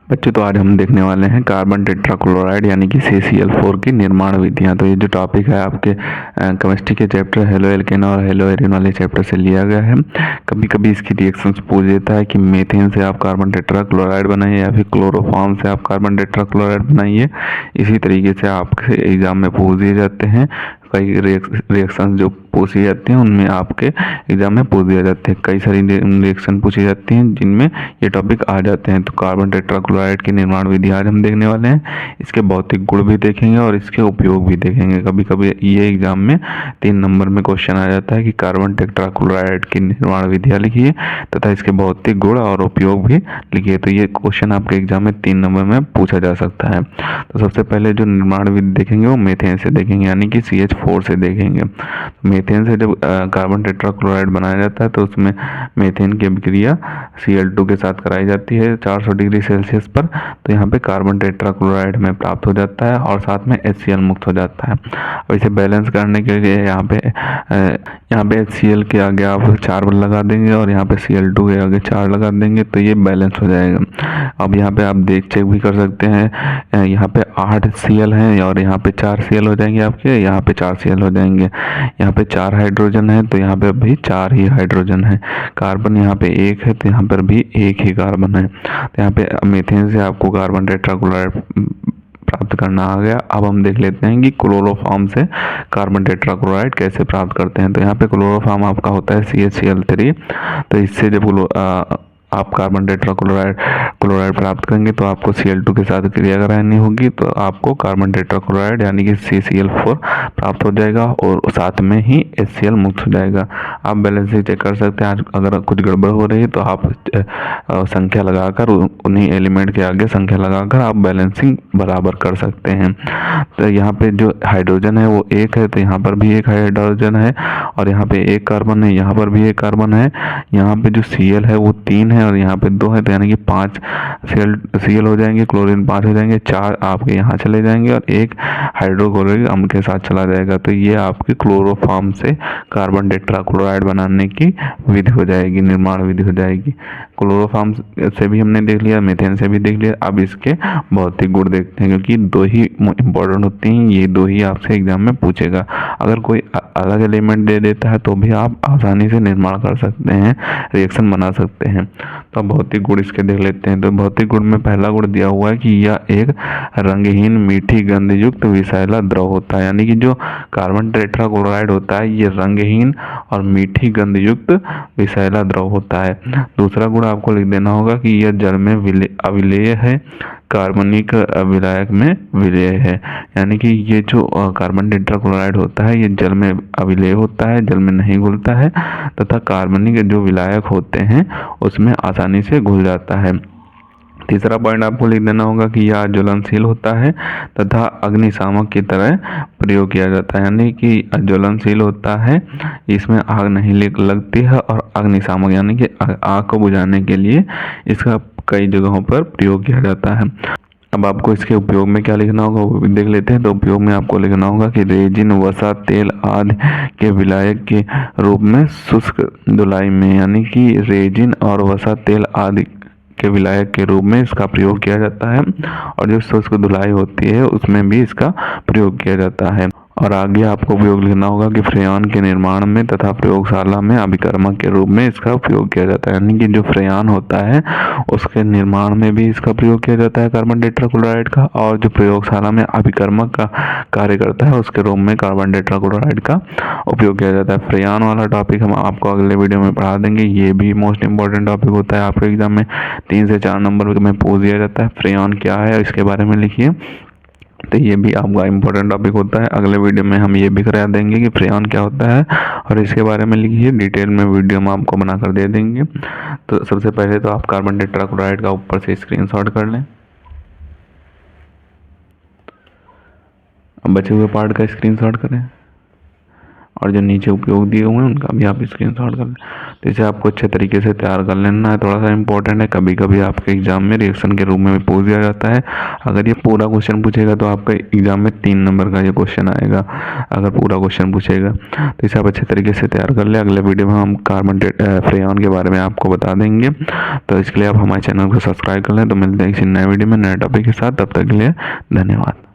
बच्चों, तो आज हम देखने वाले हैं कार्बन टेट्राक्लोराइड यानी कि CCl4 की निर्माण विधियां। तो ये जो टॉपिक है आपके केमिस्ट्री के चैप्टर हेलो एल्केन और हेलो एरिन वाले चैप्टर से लिया गया है। कभी कभी इसकी रिएक्शंस पूछ देता है कि मीथेन से आप कार्बन टेट्राक्लोराइड बनाइए या फिर क्लोरोफॉर्म से आप कार्बन टेट्राक्लोराइड बनाइए। इसी तरीके से आपके एग्जाम में पूछ दिए जाते हैं। कई रिएक्शन जो पूछी जाती हैं उनमें आपके एग्जाम में पूछ दिया जाते हैं। कई सारी रिएक्शन पूछी जाती हैं जिनमें ये टॉपिक आ जाते हैं। तो कार्बन टेट्राक्लोराइड की निर्माण विधि आज हम देखने वाले हैं। इसके भौतिक गुण भी देखेंगे और इसके उपयोग भी देखेंगे। कभी कभी ये एग्जाम में 3 नंबर में क्वेश्चन आ जाता है कि कार्बन टेट्राक्लोराइड की निर्माण विधियाँ लिखिए तथा इसके भौतिक गुण और उपयोग भी लिखिए। तो ये क्वेश्चन आपके एग्जाम में 3 नंबर में पूछा जा सकता है। तो सबसे पहले जो निर्माण विधि देखेंगे वो मीथेन से देखेंगे यानी कि CH4 से देखेंगे। मीथेन से जब कार्बन टेट्राक्लोराइड बनाया जाता है तो उसमें मीथेन की अभिक्रिया Cl2 के साथ कराई जाती है 400 डिग्री सेल्सियस पर। तो यहाँ पे कार्बन टेट्राक्लोराइड में प्राप्त हो जाता है और साथ में HCl मुक्त हो जाता है। अब इसे बैलेंस करने के लिए यहाँ पे HCl के आगे आप 4 लगा देंगे और यहाँ पे Cl2 के आगे 4 लगा देंगे तो ये बैलेंस हो जाएगा। अब यहाँ पे आप चेक भी कर सकते हैं। यहाँ पे 8 Cl हैं और यहाँ पे 4 Cl हो जाएंगे आपके, यहाँ पे 4 Cl हो जाएंगे। यहाँ पे 4 हाइड्रोजन है तो यहाँ पे भी 4 ही हाइड्रोजन है। कार्बन यहाँ पे 1 है तो यहाँ पर भी 1 ही कार्बन है। तो यहाँ पे मीथेन से आपको कार्बन टेट्राक्लोराइड प्राप्त करना आ गया। अब हम देख लेते हैं कि क्लोरोफॉर्म से कार्बन टेट्राक्लोराइड कैसे प्राप्त करते हैं। तो यहाँ पे क्लोरोफॉर्म आपका होता है CHCl3। तो इससे जब आप कार्बन टेट्राक्लोराइड प्राप्त करेंगे तो आपको Cl2 के साथ क्रिया करानी होगी तो आपको कार्बन टेट्राक्लोराइड यानी कि CCl4 प्राप्त हो जाएगा और साथ में ही HCl मुक्त हो जाएगा। आप बैलेंस चेक कर सकते हैं। अगर कुछ गड़बड़ हो रही है तो आप संख्या लगाकर उन्हीं एलिमेंट के आगे संख्या लगाकर आप बैलेंसिंग बराबर कर सकते हैं। तो यहाँ पे जो हाइड्रोजन है वो 1 है तो यहाँ पर भी 1 हाइड्रोजन है और यहाँ पे 1 कार्बन है, यहाँ पर भी 1 कार्बन है। यहाँ पे जो Cl है वो 3 है और यहाँ पे 2 है तो यानी कि 5 Cl हो जाएंगे, क्लोरीन 5 हो जाएंगे, 4 आपके यहाँ चले जाएंगे और 1 हाइड्रोक्लोरिक अम्ल के साथ चला जाएगा। तो ये आपकी क्लोरोफॉर्म से कार्बन टेट्राक्लोराइड बनाने की विधि हो जाएगी, निर्माण विधि हो जाएगी। क्लोरोफॉर्म से भी हमने देख लिया, मीथेन से भी देख लिया। अब इसके भौतिक गुण देखते हैं क्योंकि 2 ही इंपॉर्टेंट होती हैं, ये 2 ही आपसे एग्जाम में पूछेगा। अगर कोई अलग एलिमेंट दे देता है तो भी आप आसानी से निर्माण कर सकते हैं, रिएक्शन बना सकते हैं। तो भौतिक गुण इसके देख लेते हैं। तो भौतिक गुण में पहला गुण दिया हुआ है कि यह एक रंगहीन मीठी गंध युक्त विषैला द्रव होता है। यानी कि जो कार्बन टेट्राक्लोराइड होता है ये रंगहीन और मीठी गंध युक्त विषैला द्रव होता है। दूसरा गुण आपको लिख देना होगा कि यह जल में अविलेय है, कार्बनिक विलायक में विलेय है। यानी कि ये जो कार्बन टेट्राक्लोराइड होता है ये जल में अविलेय होता है, जल में नहीं घुलता है तथा कार्बनिक जो विलायक होते हैं उसमें आसानी से घुल जाता है। तीसरा पॉइंट आपको लिख देना होगा कि यह ज्वलनशील होता है तथा अग्निशामक की तरह प्रयोग किया जाता है। यानी कि ज्वलनशील होता है, इसमें आग नहीं लगती है और अग्निशामक यानी कि आग को बुझाने के लिए इसका कई जगहों पर प्रयोग किया जाता है। अब आपको इसके उपयोग में क्या लिखना होगा वो भी देख लेते हैं। तो उपयोग में आपको लिखना होगा कि रेजिन, वसा, तेल आदि के विलायक के रूप में शुष्क धुलाई में, यानी कि रेजिन और वसा, तेल आदि के विलायक के रूप में इसका प्रयोग किया जाता है और जो शुष्क धुलाई होती है उसमें भी इसका प्रयोग किया जाता है। और आगे आपको उपयोग लिखना होगा कि फ्रेयॉन के निर्माण में तथा प्रयोगशाला में अभिकर्मक के रूप में इसका उपयोग किया जाता है। यानी कि जो फ्रेयॉन होता है उसके निर्माण में भी इसका प्रयोग किया जाता है कार्बन टेट्राक्लोराइड का, और जो प्रयोगशाला में अभिकर्मक का कार्य करता है उसके रूप में कार्बन टेट्राक्लोराइड का उपयोग किया जाता है। फ्रेयॉन वाला टॉपिक हम आपको अगले वीडियो में पढ़ा देंगे। ये भी मोस्ट इंपॉर्टेंट टॉपिक होता है, आपके एग्जाम में 3 से 4 नंबर में पूछ दिया जाता है। फ्रेयॉन क्या है इसके बारे में लिखिए। तो ये भी आपका इम्पोर्टेंट टॉपिक होता है। अगले वीडियो में हम ये भी करा देंगे कि फ्रेयॉन क्या होता है और इसके बारे में लिखिए, डिटेल में वीडियो में आपको बनाकर दे देंगे। तो सबसे पहले तो आप कार्बन टेट्राक्लोराइड का ऊपर से स्क्रीनशॉट कर लें। अब बचे हुए पार्ट का स्क्रीनशॉट करें और जो नीचे उपयोग दिए हुए हैं उनका भी आप स्क्रीनशॉट कर लें। तो इसे आपको अच्छे तरीके से तैयार कर लेना है। थोड़ा सा इंपॉर्टेंट है, कभी कभी आपके एग्जाम में रिएक्शन के रूप में भी पूछ दिया जाता है। अगर ये पूरा क्वेश्चन पूछेगा तो आपका एग्जाम में 3 नंबर का ये क्वेश्चन आएगा, अगर पूरा क्वेश्चन पूछेगा। तो इसे आप अच्छे तरीके से तैयार कर ले। अगले वीडियो में हम कार्बन फ्रेऑन के बारे में आपको बता देंगे। तो इसके लिए आप हमारे चैनल को सब्सक्राइब कर लें। तो मिलते हैं किसी नए वीडियो में नए टॉपिक के साथ, तब तक के लिए धन्यवाद।